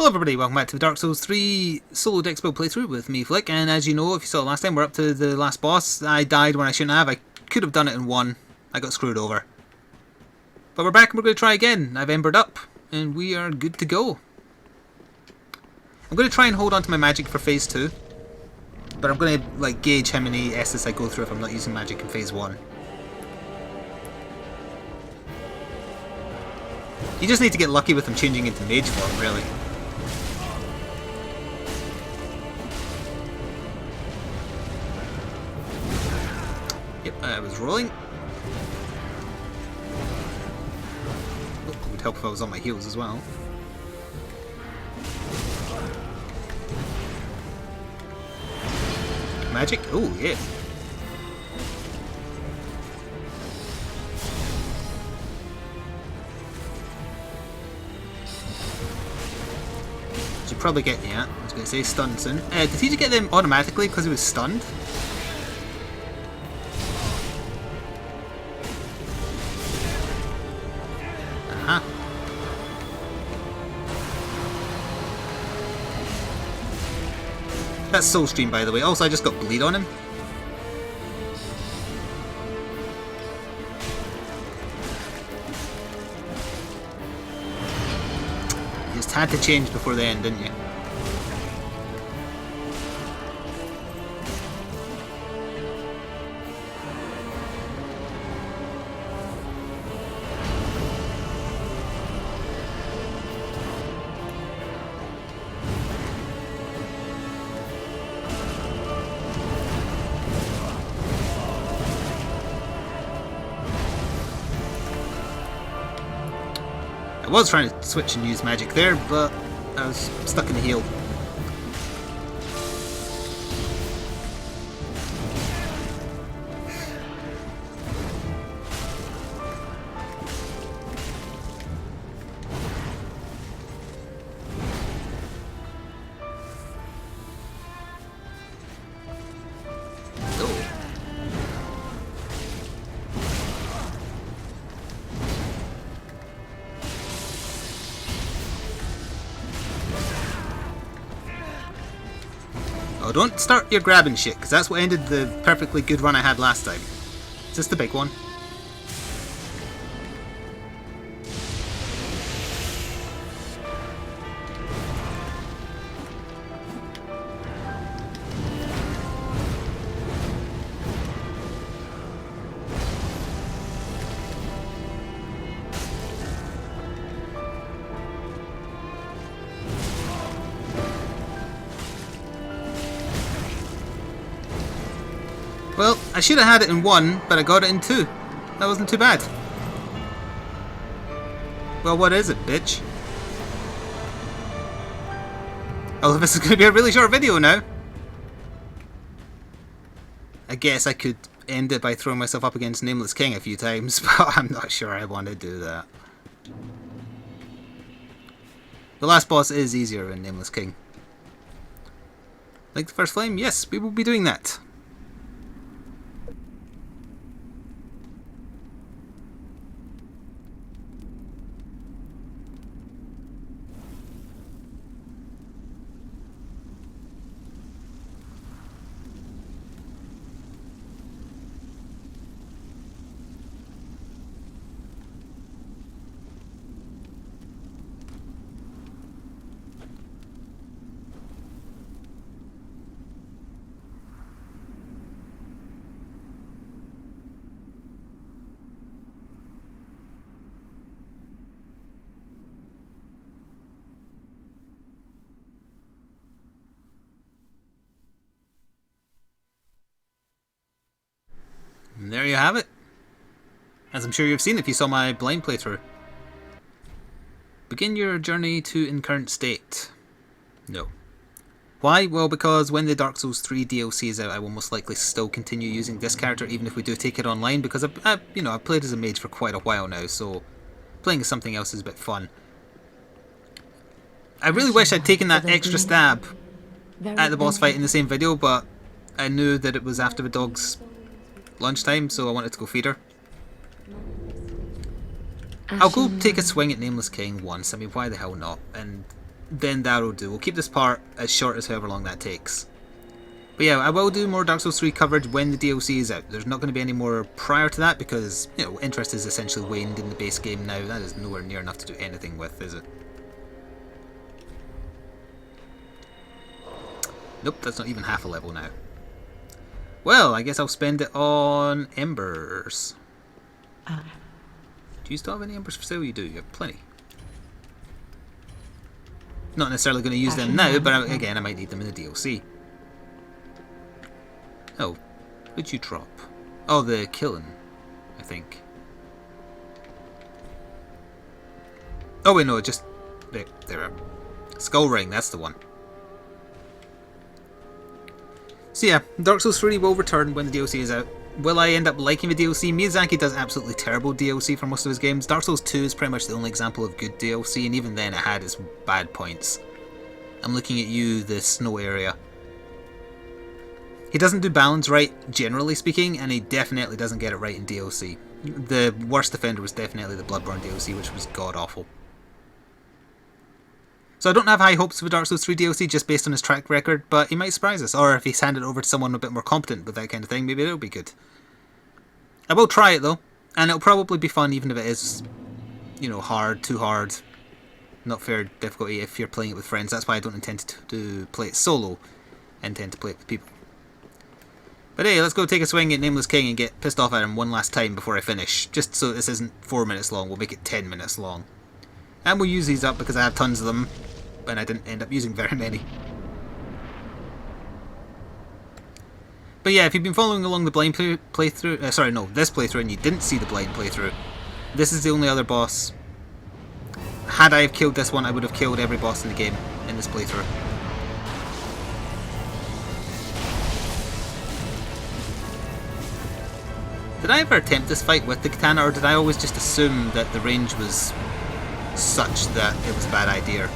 Hello everybody, welcome back to the Dark Souls 3 solo dex build playthrough with me, Flick, and as you know, if you saw it last time, we're up to the last boss. I died when I shouldn't have. I could have done it in one. I got screwed over. But we're back and we're going to try again. I've embered up, and we are good to go. I'm going to try and hold on to my magic for phase 2, but I'm going to gauge how many S's I go through if I'm not using magic in phase 1. You just need to get lucky with them changing into mage form, really. Yep, I was rolling. Oh, it would help if I was on my heels as well. Magic? Oh, yeah. Should probably get, yeah, I was going to say stunned soon. Did he just get them automatically because he was stunned? That's Soul Stream, by the way. Also, I just got bleed on him. You just had to change before the end, didn't you? I was trying to switch and use magic there, but I was stuck in the heel. Oh, don't start your grabbing shit, because that's what ended the perfectly good run I had last time. Is this the big one? Well, I should have had it in 1, but I got it in 2. That wasn't too bad. Well, what is it, bitch? Oh, this is going to be a really short video now. I guess I could end it by throwing myself up against Nameless King a few times, but I'm not sure I want to do that. The last boss is easier than Nameless King. Like the first flame? Yes, we will be doing that. And there you have it. As I'm sure you've seen if you saw my blind playthrough. Begin your journey to in current state. No. Why? Well, because when the Dark Souls 3 DLC is out, I will most likely still continue using this character, even if we do take it online, because I've played as a mage for quite a while now, so playing as something else is a bit fun. I really wish I'd taken that extra stab at the boss fight in the same video, but I knew that it was after the dog's lunchtime, so I wanted to go feed her. I'll go take a swing at Nameless King once. I mean, why the hell not? And then that'll do. We'll keep this part as short as however long that takes. But yeah, I will do more Dark Souls 3 coverage when the DLC is out. There's not going to be any more prior to that because, you know, interest is essentially waned in the base game now. That is nowhere near enough to do anything with, is it? Nope, that's not even half a level now. Well, I guess I'll spend it on embers. Do you still have any embers for sale? You do, you have plenty. Not necessarily going to use them now, but again, I might need them in the DLC. Oh, what'd you drop? Oh, the killing, I think. Oh wait, no, just... There. Skull Ring, that's the one. So yeah, Dark Souls 3 will return when the DLC is out. Will I end up liking the DLC? Miyazaki does absolutely terrible DLC for most of his games. Dark Souls 2 is pretty much the only example of good DLC, and even then it had its bad points. I'm looking at you, the snow area. He doesn't do balance right, generally speaking, and he definitely doesn't get it right in DLC. The worst offender was definitely the Bloodborne DLC, which was god-awful. So I don't have high hopes for Dark Souls 3 DLC just based on his track record, but he might surprise us. Or if he's handed over to someone a bit more competent with that kind of thing, maybe it'll be good. I will try it though, and it'll probably be fun even if it is, you know, hard, too hard, not fair difficulty if you're playing it with friends. That's why I don't intend to play it solo. I intend to play it with people. But hey, let's go take a swing at Nameless King and get pissed off at him one last time before I finish. Just so this isn't 4 minutes long, we'll make it 10 minutes long. And we'll use these up because I have tons of them, and I didn't end up using very many. But yeah, if you've been following along the blind playthrough, this playthrough, and you didn't see the blind playthrough, this is the only other boss. Had I have killed this one, I would have killed every boss in the game in this playthrough. Did I ever attempt this fight with the katana, or did I always just assume that the range was such that it was a bad idea?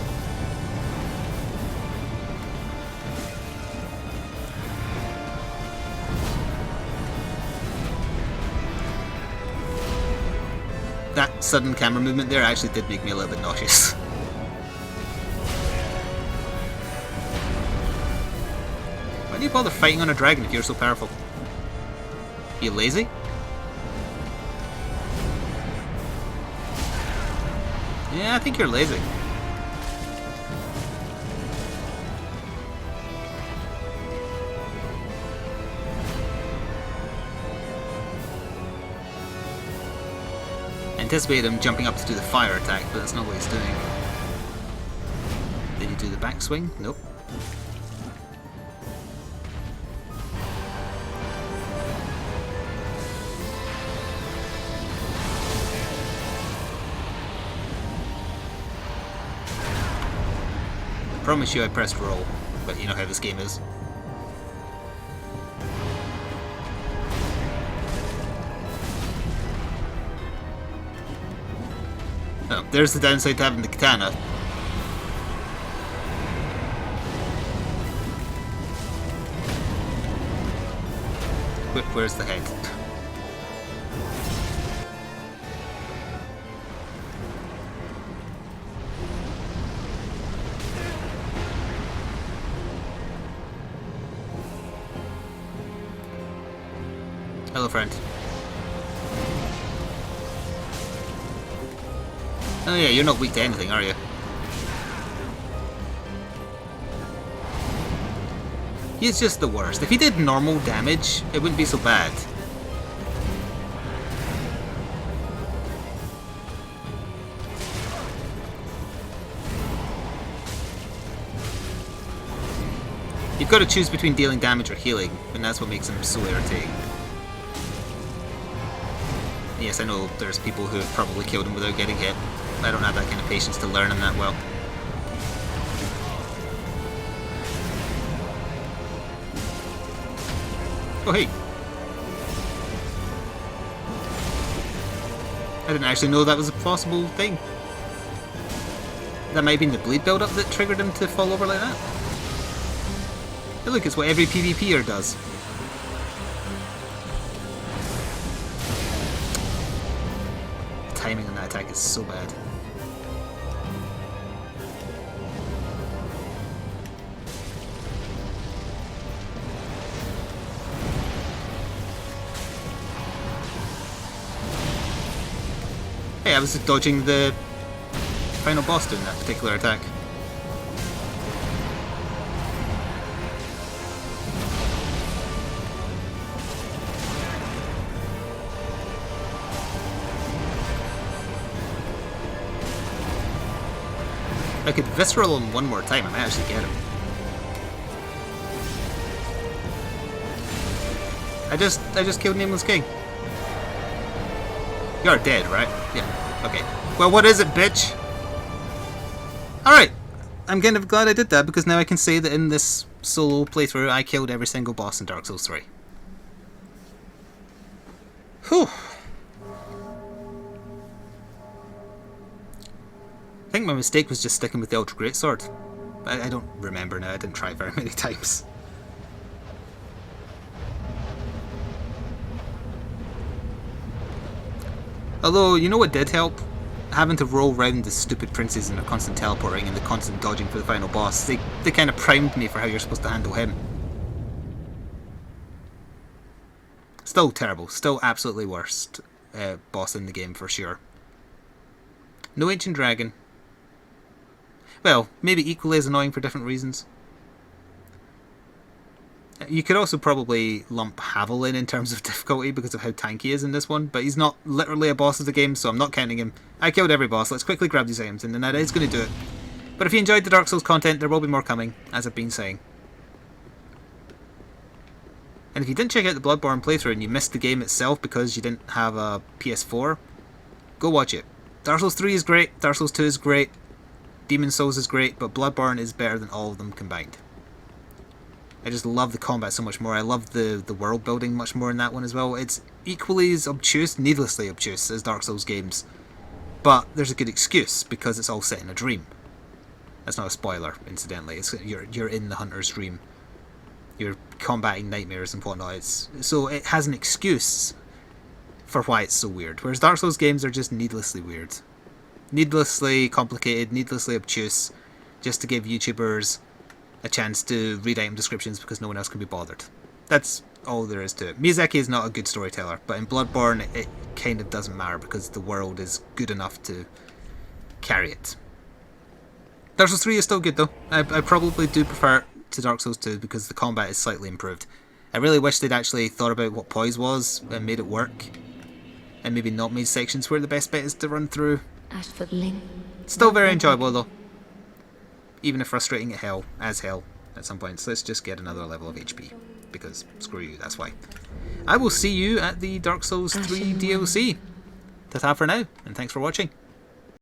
That sudden camera movement there actually did make me a little bit nauseous. Why do you bother fighting on a dragon if you're so powerful? You lazy? Yeah, I think you're lazy. I anticipated him jumping up to do the fire attack, but that's not what he's doing. Did he do the backswing? Nope. I promise you I pressed roll, but you know how this game is. Oh, there's the downside to having the katana. Where's the head? Hello, friend. Oh yeah, you're not weak to anything, are you? He's just the worst. If he did normal damage, it wouldn't be so bad. You've got to choose between dealing damage or healing, and that's what makes him so irritating. Yes, I know there's people who have probably killed him without getting hit. I don't have that kind of patience to learn him that well. Oh hey! I didn't actually know that was a possible thing. That might have been the bleed build-up that triggered him to fall over like that. Hey look, it's what every PvPer does. The timing on that attack is so bad. I was just dodging the final boss doing that particular attack. If I could visceral him one more time, I might actually get him. I just killed Nameless King. You're dead, right? Yeah. Okay. Well, what is it, bitch? Alright. I'm kind of glad I did that, because now I can say that in this solo playthrough I killed every single boss in Dark Souls 3. Whew. I think my mistake was just sticking with the Ultra Greatsword. I don't remember now, I didn't try it very many times. Although, you know what did help? Having to roll around the stupid princes and the constant teleporting and the constant dodging for the final boss. They kind of primed me for how you're supposed to handle him. Still terrible. Still absolutely worst boss in the game for sure. No Ancient Dragon. Well, maybe equally as annoying for different reasons. You could also probably lump Havel in terms of difficulty because of how tanky he is in this one, but he's not literally a boss of the game, so I'm not counting him. I killed every boss. Let's quickly grab these items, and then that is going to do it. But if you enjoyed the Dark Souls content, there will be more coming, as I've been saying. And if you didn't check out the Bloodborne playthrough and you missed the game itself because you didn't have a PS4, go watch it. Dark Souls 3 is great, Dark Souls 2 is great, Demon's Souls is great, but Bloodborne is better than all of them combined. I just love the combat so much more. I love the world building much more in that one as well. It's equally as obtuse, needlessly obtuse, as Dark Souls games. But there's a good excuse, because it's all set in a dream. That's not a spoiler, incidentally. You're in the hunter's dream. You're combating nightmares and whatnot. So it has an excuse for why it's so weird. Whereas Dark Souls games are just needlessly weird. Needlessly complicated, needlessly obtuse, just to give YouTubers a chance to read item descriptions because no one else can be bothered. That's all there is to it. Miyazaki is not a good storyteller, but in Bloodborne it kind of doesn't matter because the world is good enough to carry it. Dark Souls 3 is still good though. I probably do prefer it to Dark Souls 2 because the combat is slightly improved. I really wish they'd actually thought about what poise was and made it work. And maybe not made sections where the best bit is to run through. Still very enjoyable though. Even if frustrating as hell at some points. Let's just get another level of HP. Because screw you, that's why. I will see you at the Dark Souls 3 DLC. Ta-ta for now, and thanks for watching.